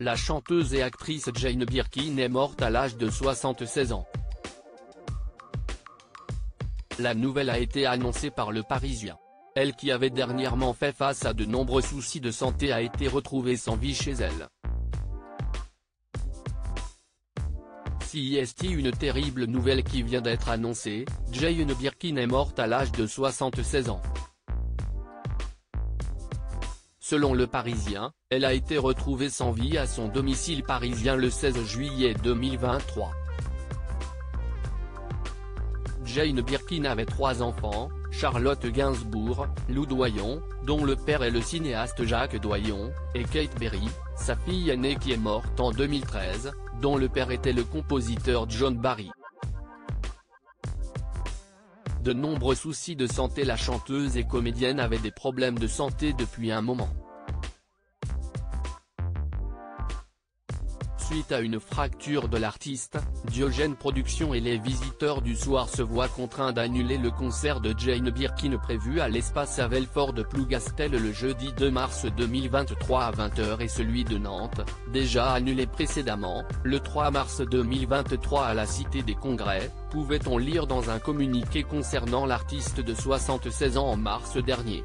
La chanteuse et actrice Jane Birkin est morte à l'âge de 76 ans. La nouvelle a été annoncée par Le Parisien. Elle, qui avait dernièrement fait face à de nombreux soucis de santé, a été retrouvée sans vie chez elle. C'est une terrible nouvelle qui vient d'être annoncée. Jane Birkin est morte à l'âge de 76 ans. Selon Le Parisien, elle a été retrouvée sans vie à son domicile parisien le 16 juillet 2023. Jane Birkin avait 3 enfants, Charlotte Gainsbourg, Lou Doyon, dont le père est le cinéaste Jacques Doyon, et Kate Berry, sa fille aînée qui est morte en 2013, dont le père était le compositeur John Barry. De nombreux soucis de santé. La chanteuse et comédienne avait des problèmes de santé depuis un moment. Suite à une fracture de l'artiste, Diogène Productions et les Visiteurs du Soir se voient contraints d'annuler le concert de Jane Birkin prévu à l'espace Havelfort de Plougastel le jeudi 2 mars 2023 à 20h et celui de Nantes, déjà annulé précédemment, le 3 mars 2023 à la Cité des Congrès, pouvait-on lire dans un communiqué concernant l'artiste de 76 ans en mars dernier.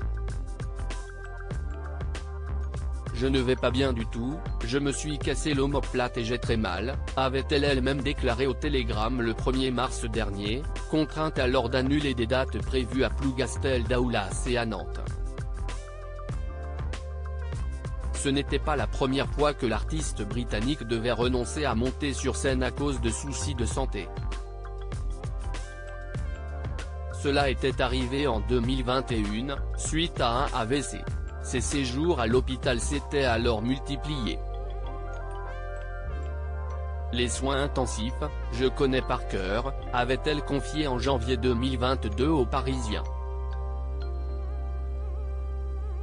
Je ne vais pas bien du tout, je me suis cassé l'omoplate et j'ai très mal, avait-elle elle-même déclaré au Télégramme le 1er mars dernier, contrainte alors d'annuler des dates prévues à Plougastel d'Aoulas et à Nantes. Ce n'était pas la première fois que l'artiste britannique devait renoncer à monter sur scène à cause de soucis de santé. Cela était arrivé en 2021, suite à un AVC. Ses séjours à l'hôpital s'étaient alors multipliés. Les soins intensifs, je connais par cœur, avait-elle confié en janvier 2022 aux Parisiens.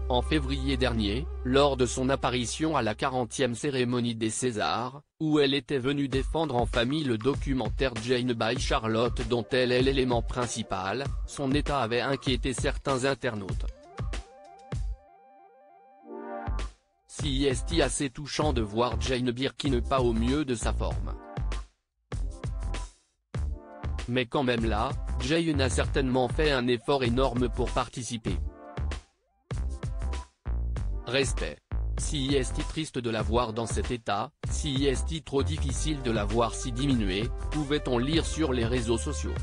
En février dernier, lors de son apparition à la 40e cérémonie des Césars, où elle était venue défendre en famille le documentaire Jane by Charlotte dont elle est l'élément principal, son état avait inquiété certains internautes. C'est assez touchant de voir Jane Birkin pas au mieux de sa forme. Mais quand même là, Jane a certainement fait un effort énorme pour participer. Respect. C'est triste de la voir dans cet état, c'est trop difficile de la voir si diminuée, pouvait-on lire sur les réseaux sociaux.